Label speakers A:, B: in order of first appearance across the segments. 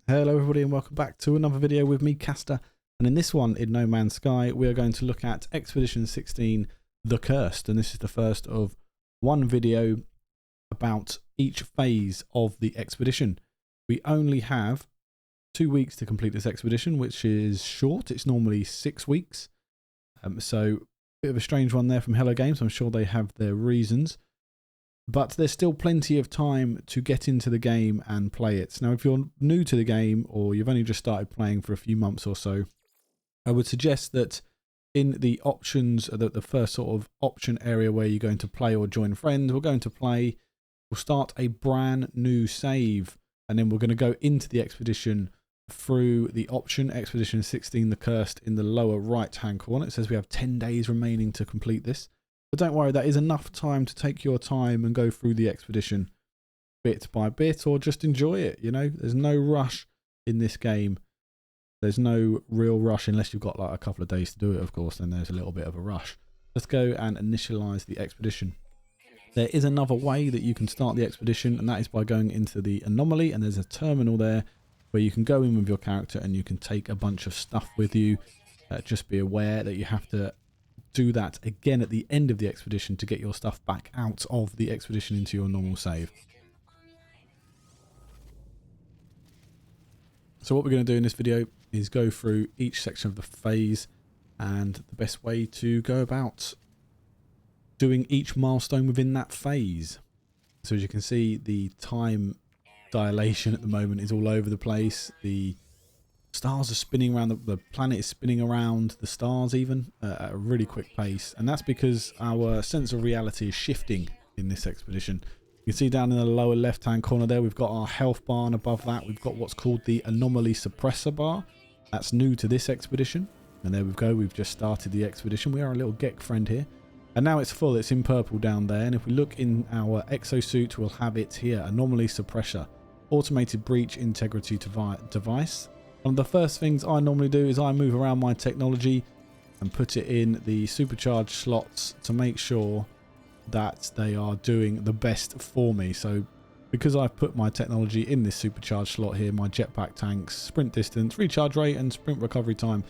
A: Hello everybody and welcome back to another video with me, Caster, and in this one, in No Man's Sky, we are going to look at Expedition 16, The Cursed, and this is the first of one video about each phase of the expedition. We only have 2 weeks to complete this expedition, which is short. It's normally 6 weeks, so a bit of a strange one there from Hello Games. I'm sure they have their reasons. But there's still plenty of time to get into the game and play it. Now, if you're new to the game or you've only just started playing for a few months or so, I would suggest that in the options, the first sort of option area where you're going to play or join friends, we're going to play, we'll start a brand new save, and then we're going to go into the expedition through the option Expedition 16 The Cursed in the lower right hand corner. It says we have 10 days remaining to complete this. But don't worry, that is enough time to take your time and go through the expedition bit by bit, or just enjoy it. You know, there's no rush in this game. There's no real rush unless you've got like a couple of days to do it, of course, then there's a little bit of a rush. Let's go and initialize the expedition. There is another way that you can start the expedition, and that is by going into the anomaly, and there's a terminal there where you can go in with your character and you can take a bunch of stuff with you. Just be aware that you have to do that again at the end of the expedition to get your stuff back out of the expedition into your normal save. So what we're going to do in this video is go through each section of the phase and the best way to go about doing each milestone within that phase. So as you can see, the time dilation at the moment is all over the place. The stars are spinning around, the planet is spinning around the stars even at a really quick pace, and that's because our sense of reality is shifting in this expedition. You can see down in the lower left hand corner there, we've got our health bar, and above that we've got what's called the anomaly suppressor bar. That's new to this expedition, and there we go, we've just started the expedition. We are a little Gek friend here, and now it's full, it's in purple down there, and if we look in our exosuit, we'll have it here, anomaly suppressor, automated breach integrity device. One of the first things I normally do is I move around my technology and put it in the supercharged slots to make sure that they are doing the best for me. So because I've put my technology in this supercharged slot here, my jetpack tanks, sprint distance, recharge rate and sprint recovery time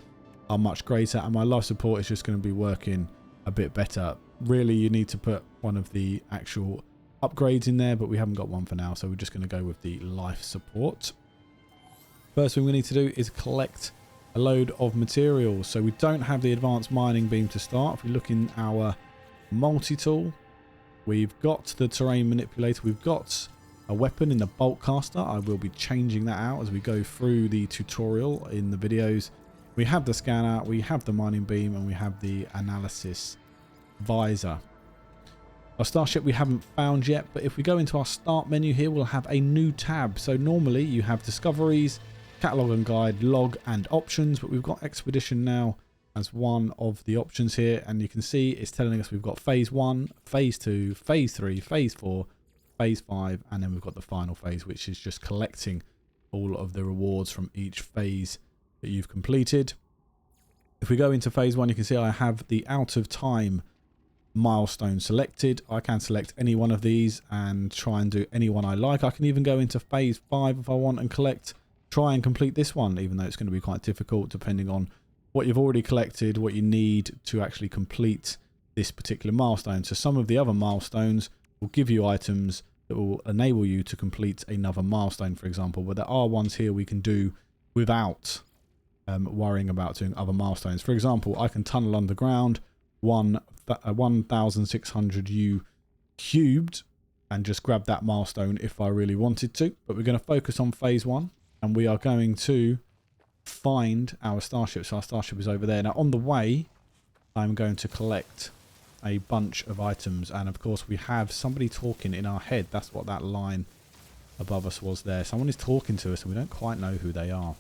A: are much greater, and my life support is just going to be working a bit better. Really, you need to put one of the actual upgrades in there, but we haven't got one for now, so we're just going to go with the life support. First thing we need to do is collect a load of materials. So we don't have the advanced mining beam to start. If we look in our multi-tool, we've got the terrain manipulator. We've got a weapon in the bolt caster. I will be changing that out as we go through the tutorial in the videos. We have the scanner, we have the mining beam, and we have the analysis visor. Our starship we haven't found yet, but if we go into our start menu here, we'll have a new tab. So normally you have discoveries, catalog and guide, log and options, but we've got expedition now as one of the options here, and you can see it's telling us we've got phase 1, phase 2, phase 3, phase 4, phase 5, and then we've got the final phase, which is just collecting all of the rewards from each phase that you've completed. If we go into phase 1, you can see I have the out of time milestone selected. I can select any one of these and try and do any one I like. I can even go into phase 5 if I want and try and complete this one, even though it's going to be quite difficult depending on what you've already collected, what you need to actually complete this particular milestone. So some of the other milestones will give you items that will enable you to complete another milestone, for example, but there are ones here we can do without worrying about doing other milestones. For example, I can tunnel underground 1,600 U cubed and just grab that milestone if I really wanted to, but we're going to focus on phase 1. And we are going to find our starship. So our starship is over there. Now on the way, I'm going to collect a bunch of items. And of course we have somebody talking in our head. That's what that line above us was there. Someone is talking to us and we don't quite know who they are.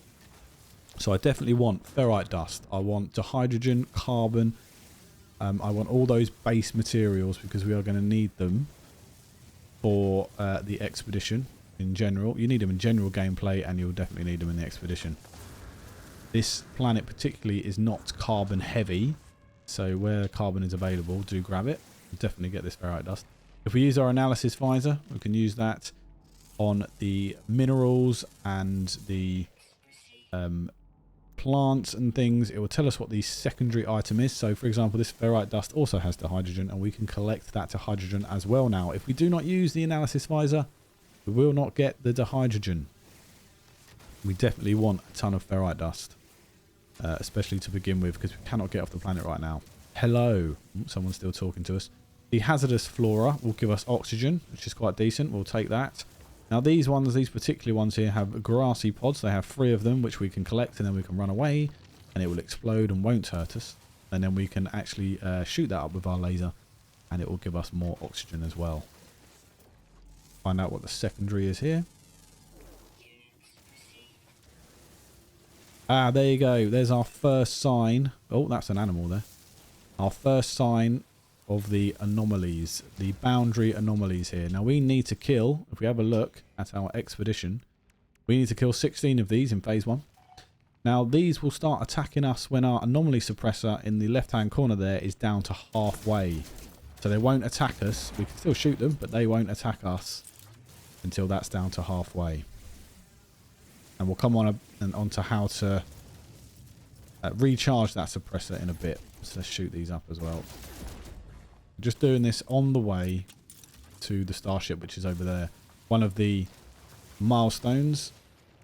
A: So I definitely want ferrite dust. I want hydrogen, carbon. I want all those base materials because we are going to need them for the expedition. In general, you need them in general gameplay, and you'll definitely need them in the expedition. This planet particularly is not carbon heavy, so where carbon is available, do grab it. Definitely get this ferrite dust. If we use our analysis visor, we can use that on the minerals and the plants and things. It will tell us what the secondary item is. So for example, this ferrite dust also has the hydrogen, and we can collect that to hydrogen as well. Now if we do not use the analysis visor, we will not get the dihydrogen. We definitely want a ton of ferrite dust, especially to begin with, because we cannot get off the planet right now. Hello. Someone's still talking to us. The hazardous flora will give us oxygen, which is quite decent. We'll take that. Now these particular ones here have grassy pods. They have 3 of them, which we can collect, and then we can run away and it will explode and won't hurt us. And then we can actually shoot that up with our laser and it will give us more oxygen as well. Find out what the secondary is here. Ah, there you go. There's our first sign. Oh, that's an animal there. Our first sign of the anomalies, the boundary anomalies here. Now we need to kill, if we have a look at our expedition, we need to kill 16 of these in phase 1. Now these will start attacking us when our anomaly suppressor in the left hand corner there is down to halfway. So they won't attack us. We can still shoot them, but they won't attack us until that's down to halfway. And we'll come on onto how to recharge that suppressor in a bit. So let's shoot these up as well. Just doing this on the way to the starship, which is over there. One of the milestones,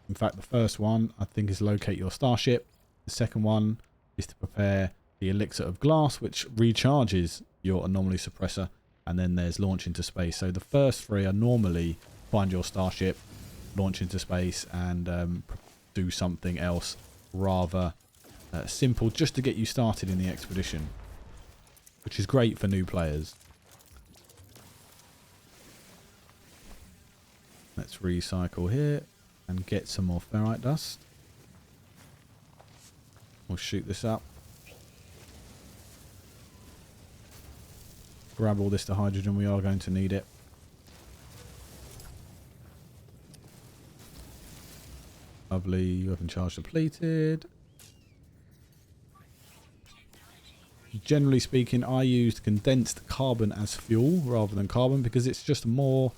A: in fact the first one I think is locate your starship. The second one is to prepare the elixir of glass, which recharges your anomaly suppressor, and then there's launch into space. So the first 3 are normally find your starship, launch into space, and do something else rather simple, just to get you started in the expedition, which is great for new players. Let's recycle here and get some more ferrite dust. We'll shoot this up. Grab all this to hydrogen, we are going to need it. Lovely, weapon charge depleted. Generally speaking, I used condensed carbon as fuel rather than carbon because it's just more...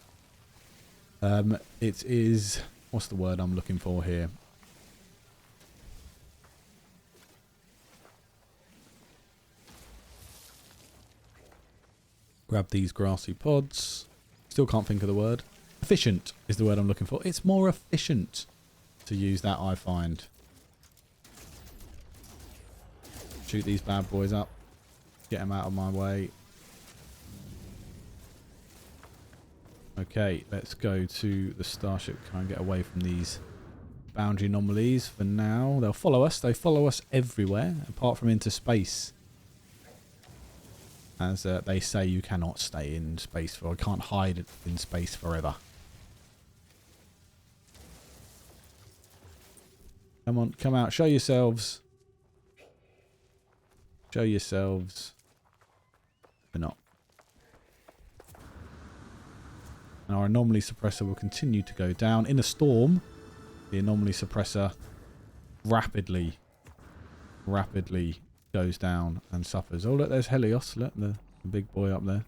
A: it is... What's the word I'm looking for here? Grab these grassy pods. Still can't think of the word. Efficient is the word I'm looking for. It's more efficient to use that, I find. Shoot these bad boys up. Get them out of my way. Okay, let's go to the starship. Try and get away from these boundary anomalies for now. They'll follow us. They follow us everywhere, apart from into space. As they say, you cannot stay in space for... I can't hide in space forever. Come on, come out. Show yourselves. Show yourselves. They're not. And our anomaly suppressor will continue to go down. In a storm, the anomaly suppressor rapidly goes down and suffers. Oh, look, there's Helios. Look, the big boy up there.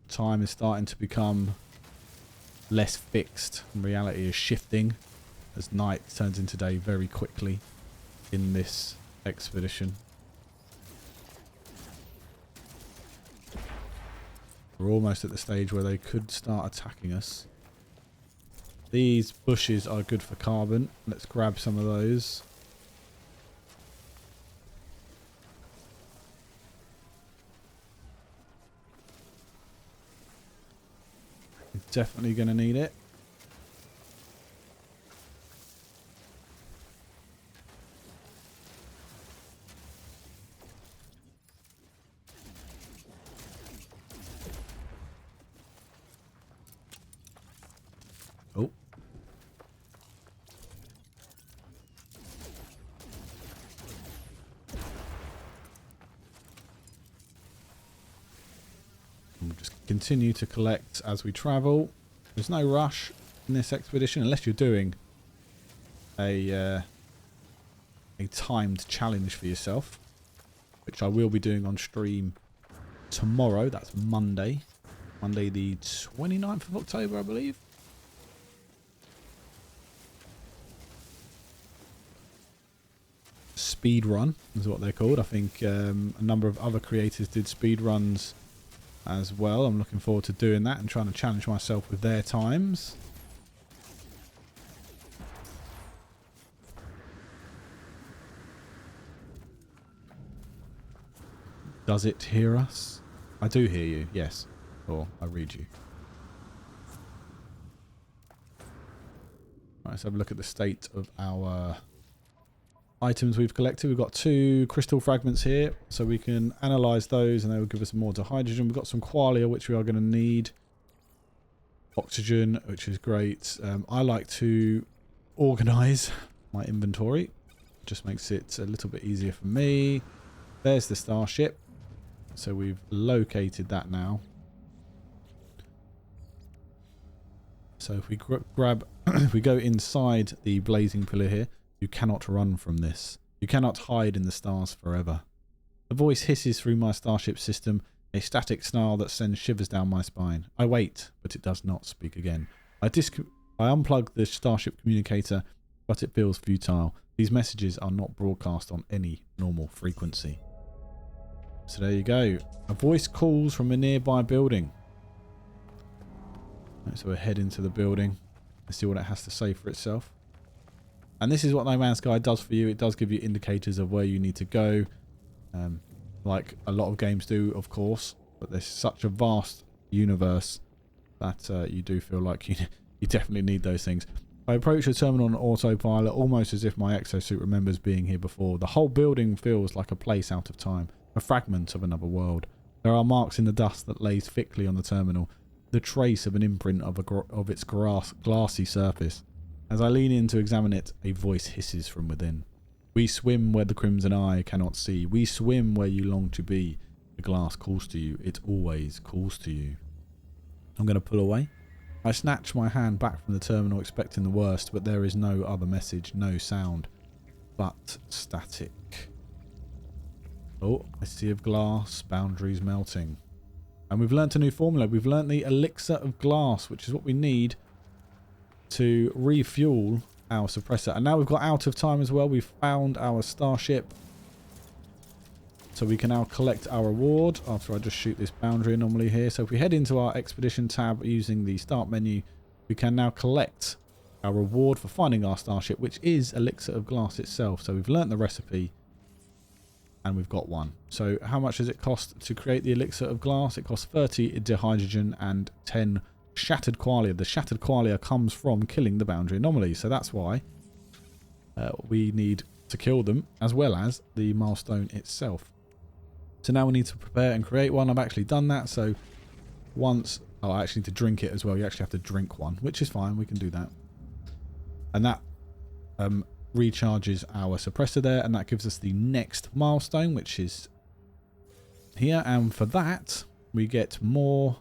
A: Time is starting to become less fixed. Reality is shifting as night turns into day very quickly in this expedition. We're almost at the stage where they could start attacking us. These bushes are good for carbon. Let's grab some of those. We're definitely going to need it. Oh. We'll just continue to collect as we travel. There's no rush in this expedition unless you're doing a timed challenge for yourself, which I will be doing on stream tomorrow. That's Monday. Monday the 29th of October, I believe. Speed run is what they're called. I think a number of other creators did speed runs as well. I'm looking forward to doing that and trying to challenge myself with their times. Does it hear us? I do hear you, yes. Or I read you. Right, let's have a look at the state of our items we've collected. We've got 2 crystal fragments here, so we can analyze those and they will give us more dihydrogen. We've got some qualia, which we are going to need. Oxygen, which is great. I like to organize my inventory. Just makes it a little bit easier for me. There's the starship. So we've located that now. So if we grab, if we go inside the blazing pillar here, you cannot run from this. You cannot hide in the stars forever. The voice hisses through my starship system, a static snarl that sends shivers down my spine. I wait, but it does not speak again. I unplug the starship communicator, but it feels futile. These messages are not broadcast on any normal frequency. So there you go. A voice calls from a nearby building. Right, so we'll head into the building and see what it has to say for itself. And this is what No Man's Sky does for you. It does give you indicators of where you need to go. Like a lot of games do, of course. But there's such a vast universe that you do feel like you definitely need those things. I approach the terminal on autopilot, almost as if my exosuit remembers being here before. The whole building feels like a place out of time. A fragment of another world. There are marks in the dust that lays thickly on the terminal, the trace of an imprint of its glassy surface. As I lean in to examine it, a voice hisses from within. We swim where the crimson eye cannot see. We swim where you long to be. The glass calls to you. It always calls to you. I'm going to pull away. I snatch my hand back from the terminal, expecting the worst, but there is no other message, no sound, but static. Oh, I see of glass, boundaries melting. And we've learnt a new formula. We've learnt the elixir of glass, which is what we need to refuel our suppressor. And now we've got out of time as well. We've found our starship. So we can now collect our reward after I just shoot this boundary anomaly here. So if we head into our expedition tab using the start menu, we can now collect our reward for finding our starship, which is elixir of glass itself. So we've learnt the recipe. And we've got one. So how much does it cost to create the elixir of glass? It costs 30 dihydrogen and 10 shattered qualia. The shattered qualia comes from killing the boundary anomaly. So that's why we need to kill them, as well as the milestone itself. So now we need to prepare and create one. I've actually done that. So once... Oh, I actually need to drink it as well. You actually have to drink one, which is fine. We can do that. And that... recharges our suppressor there, and that gives us the next milestone, which is here. And for that we get more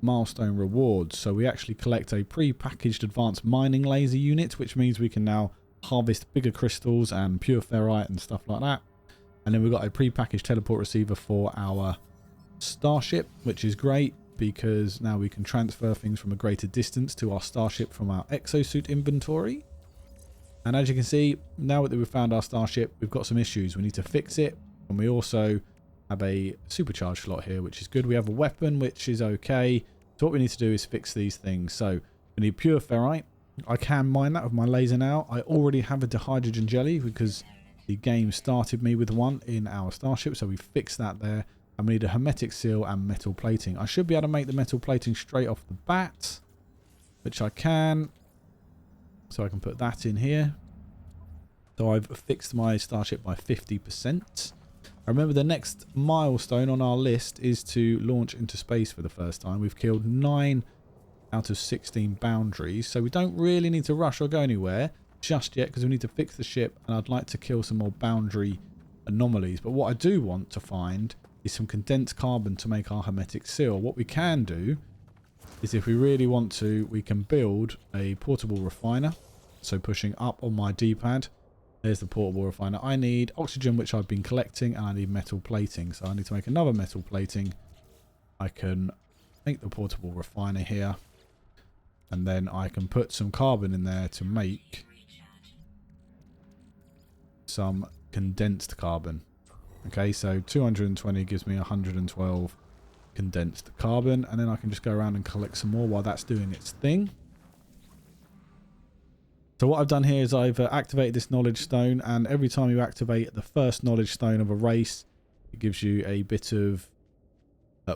A: milestone rewards. So we actually collect a pre-packaged advanced mining laser unit, which means we can now harvest bigger crystals and pure ferrite and stuff like that. And then we've got a pre-packaged teleport receiver for our starship, which is great because now we can transfer things from a greater distance to our starship from our exosuit inventory. And as you can see, now that we've found our starship, we've got some issues. We need to fix it. And we also have a supercharge slot here, which is good. We have a weapon, which is okay. So what we need to do is fix these things. So we need pure ferrite. I can mine that with my laser now. I already have a dihydrogen jelly because the game started me with one in our starship. So we fixed that there. And we need a hermetic seal and metal plating. I should be able to make the metal plating straight off the bat, which I can. So I can put that in here. So I've fixed my starship by 50%. I remember the next milestone on our list is to launch into space for the first time. We've killed 9 out of 16 boundaries. So we don't really need to rush or go anywhere just yet because we need to fix the ship. And I'd like to kill some more boundary anomalies. But what I do want to find is some condensed carbon to make our hermetic seal. What we can do is, if we really want to, we can build a portable refiner. So pushing up on my D-pad, there's the portable refiner. I need oxygen, which I've been collecting, and I need metal plating. So I need to make another metal plating. I can make the portable refiner here. And then I can put some carbon in there to make some condensed carbon. Okay, so 220 gives me 112 condensed carbon. And then I can just go around and collect some more while that's doing its thing. So what I've done here is I've activated this knowledge stone, and every time you activate the first knowledge stone of a race, it gives you a bit of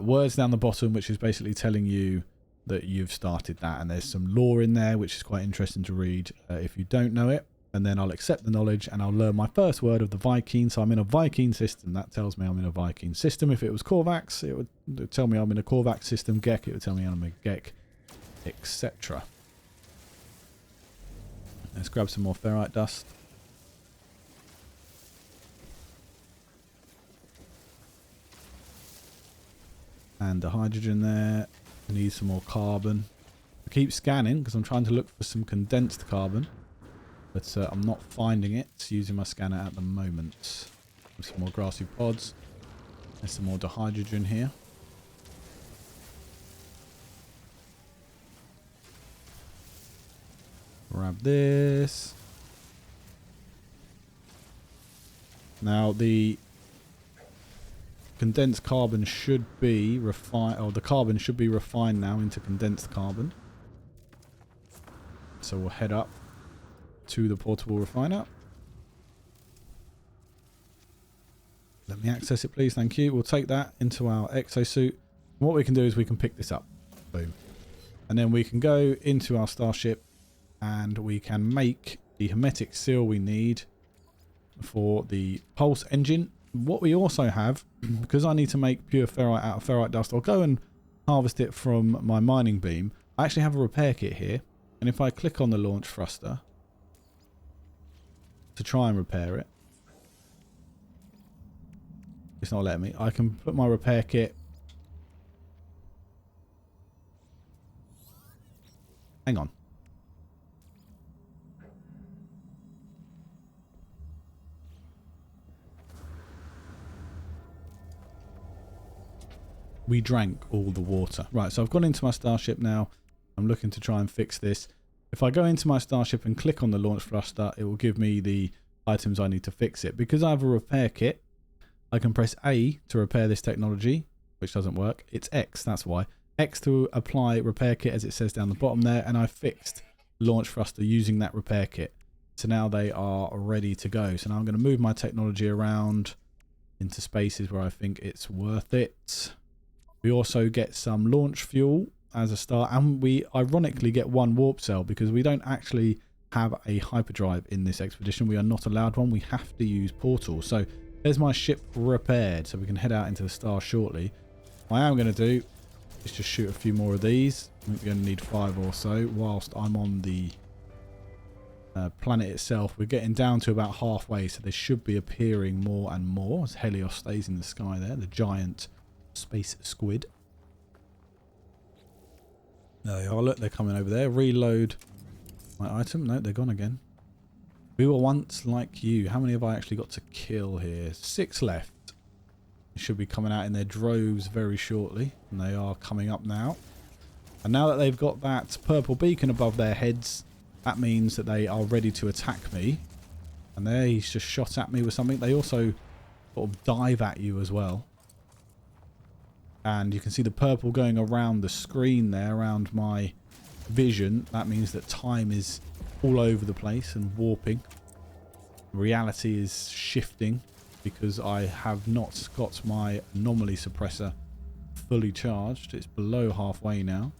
A: words down the bottom, which is basically telling you that you've started that, and there's some lore in there which is quite interesting to read if you don't know it. And then I'll accept the knowledge and I'll learn my first word of the Viking. So I'm in a Viking system. That tells me I'm in a Viking system. If it was Korvax, it would tell me I'm in a Korvax system. Gek, it would tell me I'm a Gek, etc. Let's grab some more ferrite dust. And the hydrogen there. I need some more carbon. I keep scanning because I'm trying to look for some condensed carbon. But I'm not finding it using my scanner at the moment. Some more grassy pods. There's some more dihydrogen here. Grab this. Now the condensed carbon should be refined, or the carbon should be refined now into condensed carbon. So we'll head up to the portable refiner. Let me access it, please. Thank you. We'll take that into our exosuit. What we can do is we can pick this up. Boom. And then we can go into our starship and we can make the hermetic seal we need for the pulse engine. What we also have, because I need to make pure ferrite out of ferrite dust, I'll go and harvest it from my mining beam. I actually have a repair kit here. And if I click on the launch thruster to try and repair it, it's not letting me. I can put my repair kit. Hang on. We drank all the water. Right, so I've gone into my starship now. I'm looking to try and fix this. If I go into my starship and click on the launch thruster, it will give me the items I need to fix it. Because I have a repair kit, I can press A to repair this technology, which doesn't work. It's X, that's why. X to apply repair kit, as it says down the bottom there, and I fixed launch thruster using that repair kit. So now they are ready to go. So now I'm going to move my technology around into spaces where I think it's worth it. We also get some launch fuel as a start, and we ironically get one warp cell because we don't actually have a hyperdrive in this expedition. We are not allowed one. We have to use portals. So there's my ship repaired, so we can head out into the star shortly. What I am going to do is just shoot a few more of these. I think we're going to need 5 or so whilst I'm on the planet itself. We're getting down to about halfway, so they should be appearing more and more as Helios stays in the sky there, the giant space squid. There they are. Look, they're coming over there. Reload my item. No, they're gone again. We were once like you. How many have I actually got to kill here? 6 left. They should be coming out in their droves very shortly. And they are coming up now. And now that they've got that purple beacon above their heads, that means that they are ready to attack me. And there, he's just shot at me with something. They also sort of dive at you as well. And you can see the purple going around the screen there, around my vision. That means that time is all over the place and warping. Reality is shifting because I have not got my anomaly suppressor fully charged. It's below halfway now.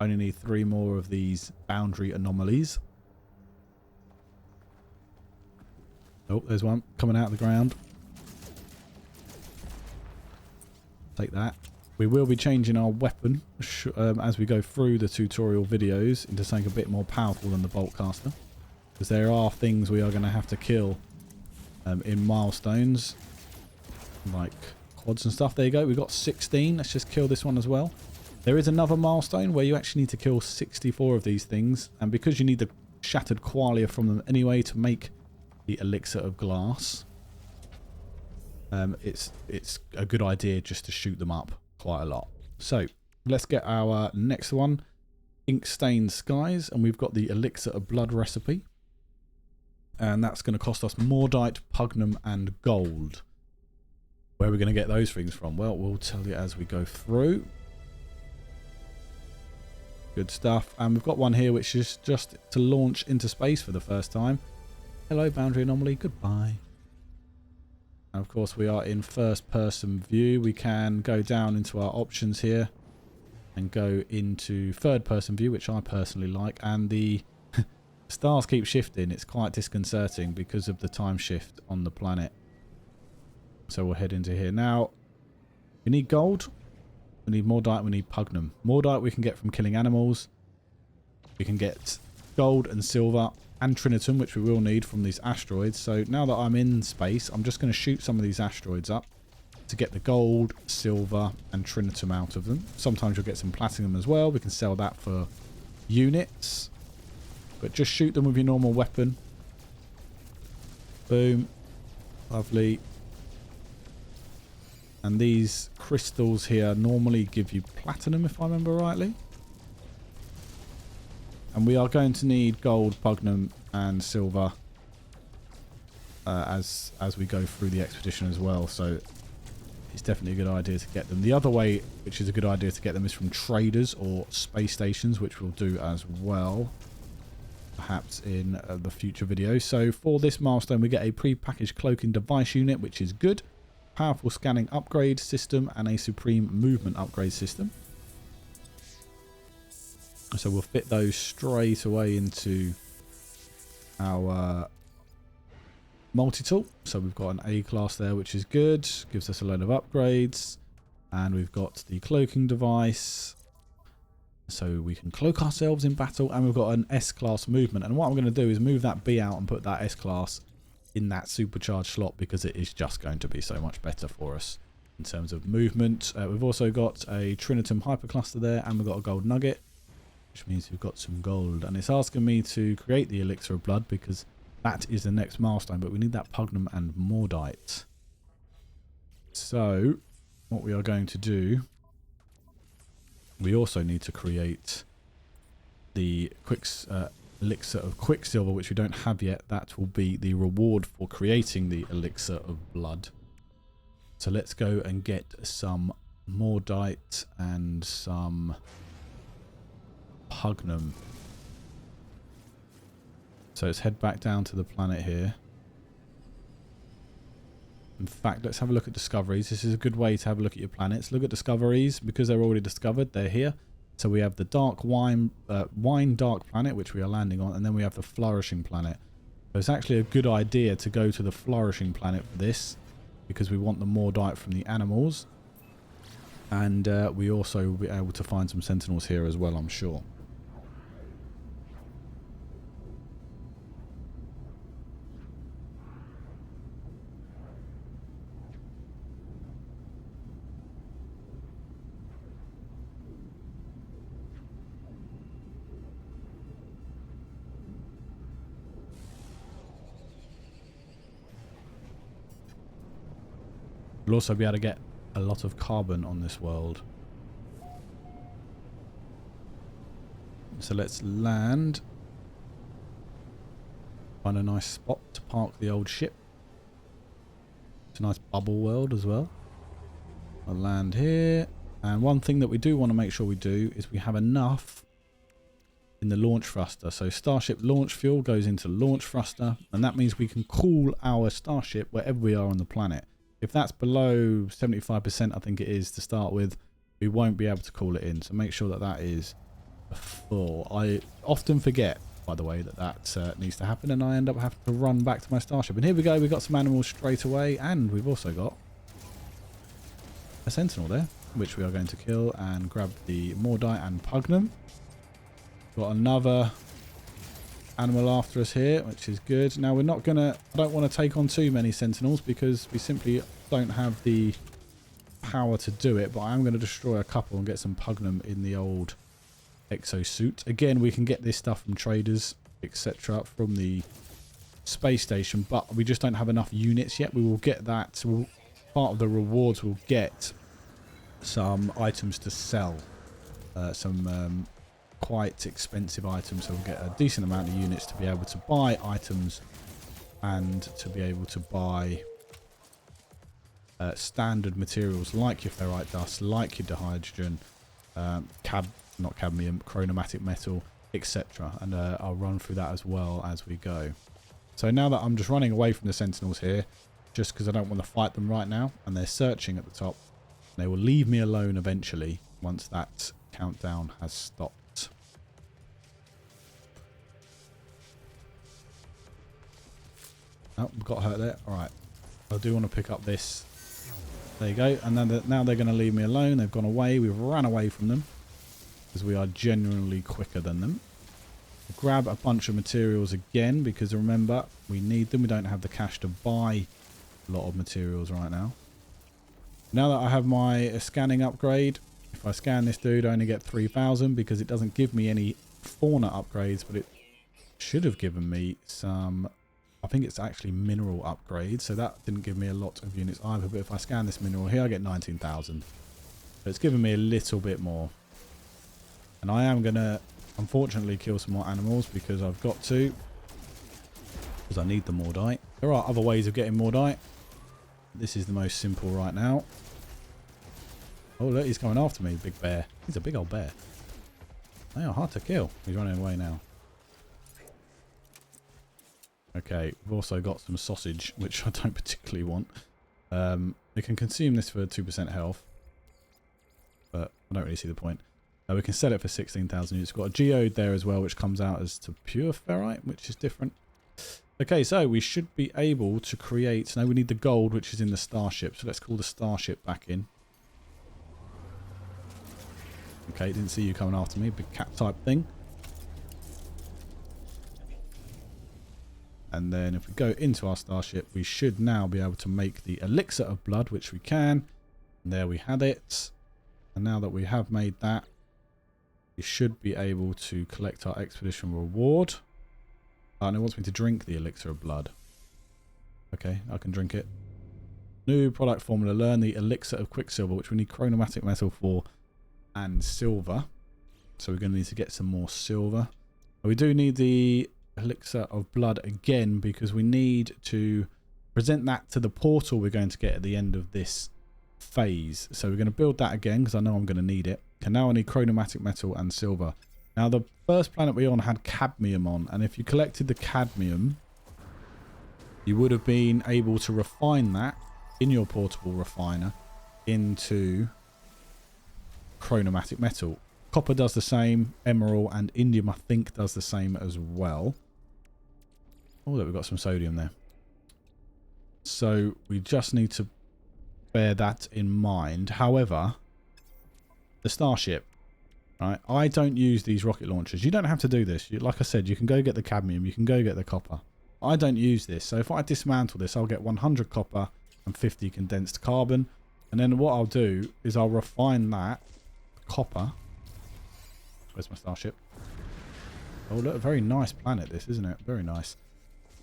A: I only need 3 more of these boundary anomalies. Oh, there's one coming out of the ground. Take that. We will be changing our weapon as we go through the tutorial videos into something a bit more powerful than the bolt caster, because there are things we are going to have to kill in milestones, like quads and stuff. There you go. We've got 16. Let's just kill this one as well. There is another milestone where you actually need to kill 64 of these things, and because you need the shattered qualia from them anyway to make the elixir of glass, it's a good idea just to shoot them up. quite a lot. So let's get our next one, ink stained skies, and we've got the elixir of blood recipe, and that's going to cost us Mordite, Pugnum and gold. Where are we going to get those things from? Well, we'll tell you as we go through. Good stuff. And we've got one here which is just to launch into space for the first time. Hello, boundary anomaly. Goodbye. And of course, we are in first person view. We can go down into our options here and go into third person view, which I personally like. And the stars keep shifting. It's quite disconcerting because of the time shift on the planet. So we'll head into here. Now, we need gold. We need Mordite. We need Pugnum. Mordite we can get from killing animals. We can get gold and silver and trinitum, which we will need from these asteroids. So now that I'm in space, I'm just going to shoot some of these asteroids up to get the gold, silver and trinitum out of them. Sometimes you'll get some platinum as well. We can sell that for units. But just shoot them with your normal weapon. Boom. Lovely. And these crystals here normally give you platinum, if I remember rightly. And we are going to need gold, pugnum and silver as we go through the expedition as well. So it's definitely a good idea to get them. The other way, which is a good idea to get them, is from traders or space stations, which we'll do as well, perhaps in the future video. So for this milestone, we get a pre-packaged cloaking device unit, which is good. Powerful scanning upgrade system and a supreme movement upgrade system. So we'll fit those straight away into our multi-tool. So we've got an A class there, which is good. Gives us a load of upgrades. And we've got the cloaking device, so we can cloak ourselves in battle. And we've got an S class movement. And what I'm going to do is move that B out and put that S class in that supercharged slot, because it is just going to be so much better for us in terms of movement. We've also got a trinitum hypercluster there, and we've got a gold nugget, which means we've got some gold. And it's asking me to create the elixir of blood because that is the next milestone, but we need that pugnum and mordite. So what we are going to do, we also need to create the elixir of quicksilver, which we don't have yet. That will be the reward for creating the elixir of blood. So let's go and get some mordite and some pugnum. So let's head back down to the planet here. In fact, let's have a look at discoveries. This is a good way to have a look at your planets. Look at discoveries, because they're already discovered. They're here. So we have the dark wine dark planet, which we are landing on, and then we have the flourishing planet. So it's actually a good idea to go to the flourishing planet for this, because we want the mordite from the animals. And we also will be able to find some sentinels here as well, I'm sure. We'll also be able to get a lot of carbon on this world. So let's land. Find a nice spot to park the old ship. It's a nice bubble world as well. I'll land here. And one thing that we do want to make sure we do is we have enough in the launch thruster. So starship launch fuel goes into launch thruster, and that means we can cool our starship wherever we are on the planet. If that's below 75%, I think it is to start with, we won't be able to cool it in. So make sure that that is full. I often forget, by the way, that that needs to happen, and I end up having to run back to my starship. And here we go. We've got some animals straight away, and we've also got a sentinel there, which we are going to kill and grab the mordite and pugnum. Got another animal after us here, which is good. Now we're not gonna, I don't want to take on too many sentinels because we simply don't have the power to do it, but I am going to destroy a couple and get some pugnum in the old exosuit. Again, we can get this stuff from traders, etc., from the space station, but we just don't have enough units yet. We will get that. So part of the rewards we'll get some items to sell. Some quite expensive items, so we'll get a decent amount of units to be able to buy items and to be able to buy standard materials like your ferrite dust, like your dihydrogen, not cadmium, chromatic metal, etc. And I'll run through that as well as we go. So now that I'm just running away from the sentinels here, just because I don't want to fight them right now, and they're searching at the top, they will leave me alone eventually once that countdown has stopped. Oh, got hurt there. Alright. I do want to pick up this. There you go. And now they're going to leave me alone. They've gone away. We've ran away from them because we are genuinely quicker than them. Grab a bunch of materials again because remember, we need them. We don't have the cash to buy a lot of materials right now. Now that I have my scanning upgrade, if I scan this dude, I only get 3,000 because it doesn't give me any fauna upgrades, but it should have given me some, I think it's actually mineral upgrades, so that didn't give me a lot of units either, but if I scan this mineral here, I get 19,000. So it's given me a little bit more. And I am going to, unfortunately, kill some more animals because I've got to, because I need the Mordite. There are other ways of getting Mordite. This is the most simple right now. Oh, look, he's coming after me, big bear. He's a big old bear. They are hard to kill. He's running away now. Okay, we've also got some sausage, which I don't particularly want. We can consume this for 2% health, but I don't really see the point. We can sell it for 16,000 units. We've got a geode there as well, which comes out as to pure ferrite, which is different. Okay, so we should be able to create... Now we need the gold, which is in the starship. So let's call the starship back in. Okay, didn't see you coming after me. Big cat type thing. And then if we go into our starship, we should now be able to make the elixir of blood, which we can. And there we had it. And now that we have made that, we should be able to collect our expedition reward. And it wants me to drink the elixir of blood. Okay, I can drink it. New product formula. Learn the elixir of quicksilver, which we need chromatic metal for, and silver. So we're going to need to get some more silver. We do need the elixir of blood again because we need to present that to the portal we're going to get at the end of this phase. So we're going to build that again because I know I'm going to need it. And now I need chromatic metal and silver. Now the first planet we're on had cadmium on, and if you collected the cadmium, you would have been able to refine that in your portable refiner into chromatic metal. Copper does the same, emerald and indium I think does the same as well. Oh look, we've got some sodium there. So we just need to bear that in mind. However, the starship, right? I don't use these rocket launchers. You don't have to do this. Like I said, you can go get the cadmium, you can go get the copper. I don't use this. So if I dismantle this, I'll get 100 copper and 50 condensed carbon. And then what I'll do is I'll refine that copper. Where's my starship? Oh, look, a very nice planet this, isn't it? Very nice.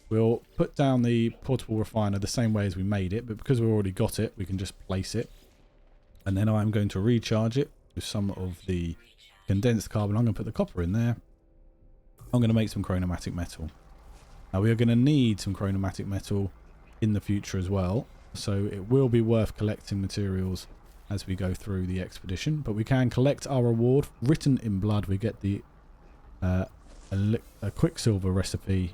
A: We'll put down the portable refiner the same way as we made it, but because we've already got it, we can just place it. And then I'm going to recharge it with some of the condensed carbon. I'm going to put the copper in there. I'm going to make some chromatic metal. Now we are going to need some chromatic metal in the future as well. So it will be worth collecting materials as we go through the expedition. But we can collect our reward. Written in blood, we get the a quicksilver recipe.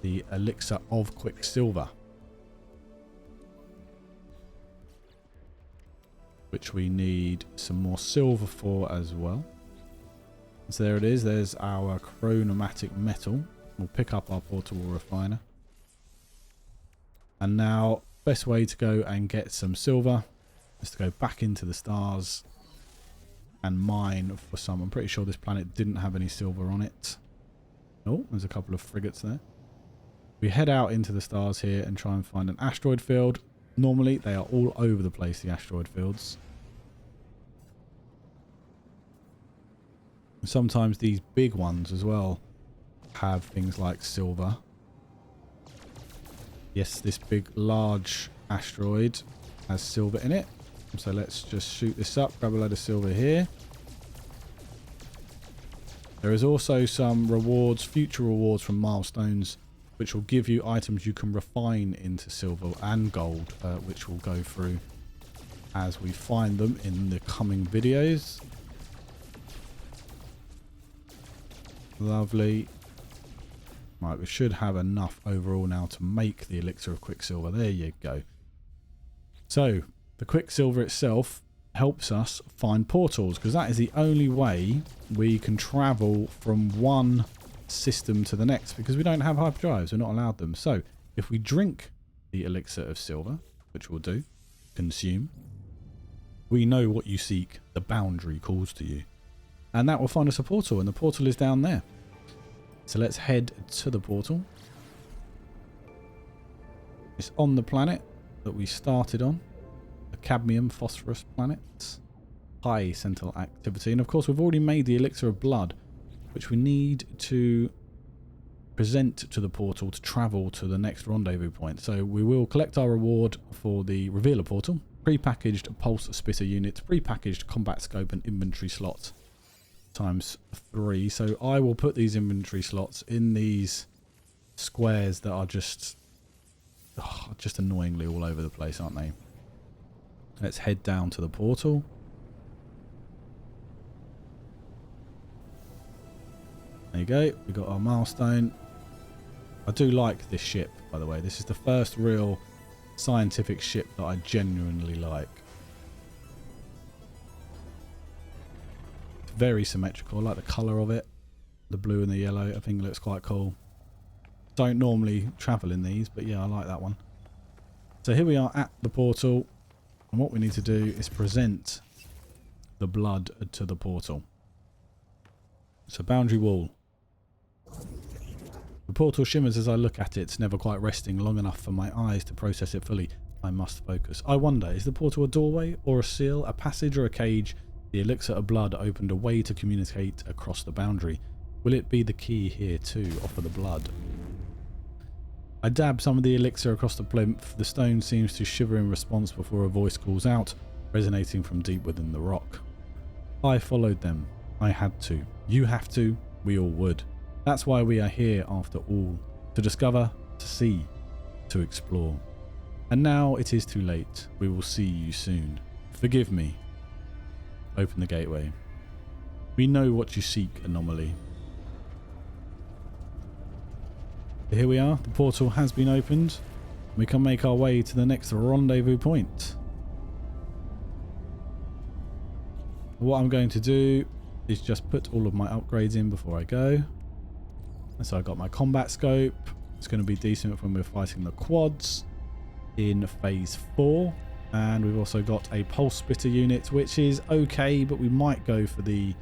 A: The elixir of quicksilver. Which we need some more silver for as well. So there it is. There's our chromatic metal. We'll pick up our portable refiner. And now, best way to go and get some silver is to go back into the stars and mine for some. I'm pretty sure this planet didn't have any silver on it. Oh, there's a couple of frigates there. We head out into the stars here and try and find an asteroid field. Normally, they are all over the place, the asteroid fields. Sometimes these big ones as well have things like silver. Yes, this big, large asteroid has silver in it. So let's just shoot this up, grab a load of silver here. There is also some rewards, future rewards from milestones, which will give you items you can refine into silver and gold, which we'll go through as we find them in the coming videos. Lovely. Right, we should have enough overall now to make the elixir of quicksilver. There you go. So, the quicksilver itself helps us find portals, because that is the only way we can travel from one system to the next, because we don't have hyperdrives. We're not allowed them. So, if we drink the elixir of silver, which we'll do, consume, we know what you seek. The boundary calls to you. And that will find us a portal, and the portal is down there. So let's head to the portal. It's on the planet that we started on. The cadmium phosphorus planet. High central activity. And of course we've already made the elixir of blood, which we need to present to the portal to travel to the next rendezvous point. So we will collect our reward for the revealer portal. Pre-packaged pulse spitter units, pre-packaged combat scope and inventory slots times 3. So I will put these inventory slots in these squares that are just annoyingly all over the place, aren't they? Let's head down to the portal. There you go. We got our milestone. I do like this ship, by the way. This is the first real scientific ship that I genuinely like. It's very symmetrical. I like the colour of it. The blue and the yellow. I think it looks quite cool. Don't normally travel in these, but yeah, I like that one. So here we are at the portal. And what we need to do is present the blood to the portal. So boundary wall. The portal shimmers as I look at it. It's never quite resting long enough for my eyes to process it fully. I must focus. I wonder, is the portal a doorway or a seal, a passage or a cage? The elixir of blood opened a way to communicate across the boundary. Will it be the key here to offer the blood? I dab some of the elixir across the plinth. The stone seems to shiver in response before a voice calls out, resonating from deep within the rock. I followed them. I had to. You have to. We all would. That's why we are here after all. To discover, to see, to explore. And now it is too late. We will see you soon. Forgive me. Open the gateway. We know what you seek, anomaly. Here we are. The portal has been opened. We can make our way to the next rendezvous point. What I'm going to do is just put all of my upgrades in before I go. And so I got my combat scope. It's going to be decent when we're fighting the quads in phase 4. And we've also got a pulse spitter unit, which is okay, but we might go for the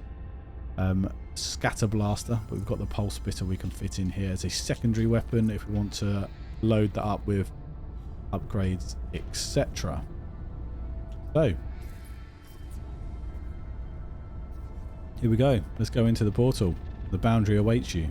A: scatter blaster. But we've got the pulse spitter we can fit in here as a secondary weapon if we want to load that up with upgrades, etc. So here we go. Let's go into the portal. The boundary awaits you.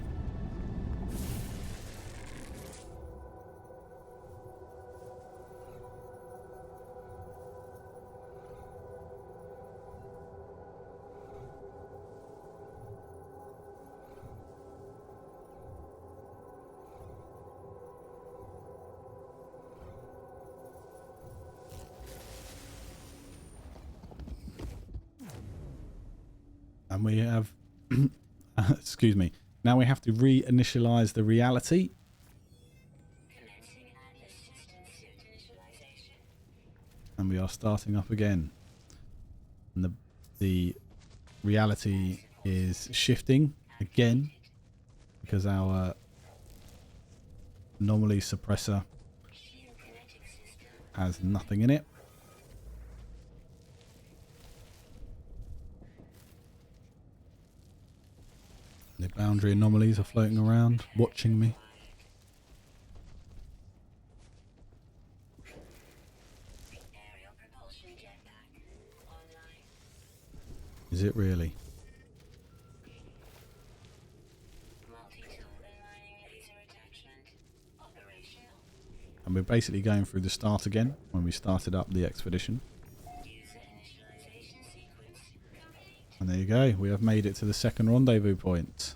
A: And we have, excuse me, now we have to reinitialize the reality. And we are starting up again. And the reality is shifting again because our anomaly suppressor has nothing in it. The boundary anomalies are floating around, watching me. Is it really? And we're basically going through the start again when we started up the expedition. you go. We have made it to the second rendezvous point.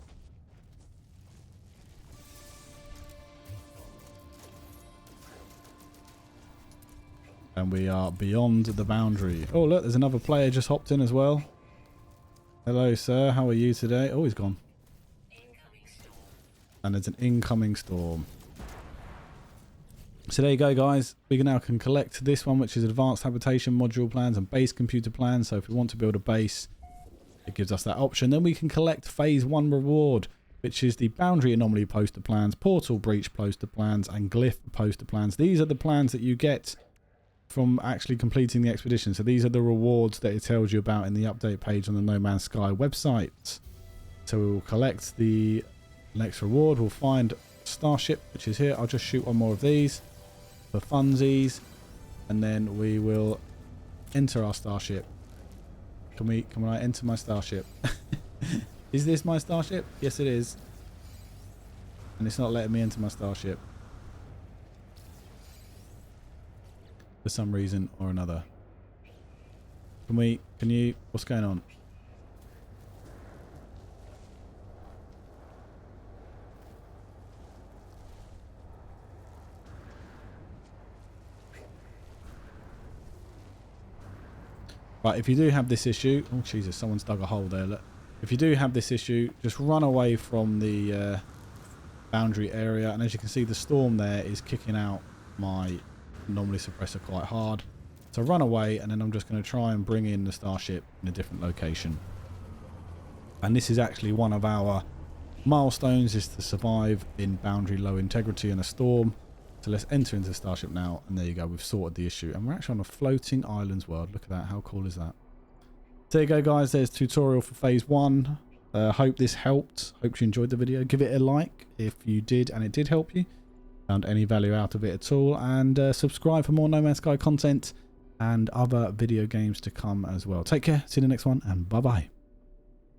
A: And we are beyond the boundary. Oh, look, there's another player just hopped in as well. Hello, sir. How are you today? Oh, he's gone. And there's an incoming storm. So there you go, guys. We now can collect this one, which is advanced habitation module plans and base computer plans. So if we want to build a base, it gives us that option. Then we can collect phase 1 reward, which is the boundary anomaly poster plans, portal breach poster plans, and glyph poster plans. These are the plans that you get from actually completing the expedition. So these are the rewards that it tells you about in the update page on the No Man's Sky website. So we will collect the next reward. We'll find starship, which is here. I'll just shoot one more of these for funsies, and then we will enter our starship. Can I enter my starship? Is this my starship? Yes, it is. And it's not letting me enter my starship for some reason or another. Can you, what's going on? Right, if you do have this issue, oh Jesus, someone's dug a hole there, look. If you do have this issue, just run away from the boundary area, and as you can see, the storm there is kicking out my anomaly suppressor quite hard. So run away, and then I'm just going to try and bring in the starship in a different location. And this is actually one of our milestones, is to survive in boundary low integrity in a storm. So let's enter into the starship now, and there you go, we've sorted the issue. And we're actually on a floating islands world. Look at that, how cool is that? There you go, guys, there's tutorial for phase 1. Hope this helped. Hope you enjoyed the video. Give it a like if you did and it did help you. Found any value out of it at all. And subscribe for more No Man's Sky content and other video games to come as well. Take care, see you in the next one, and bye-bye.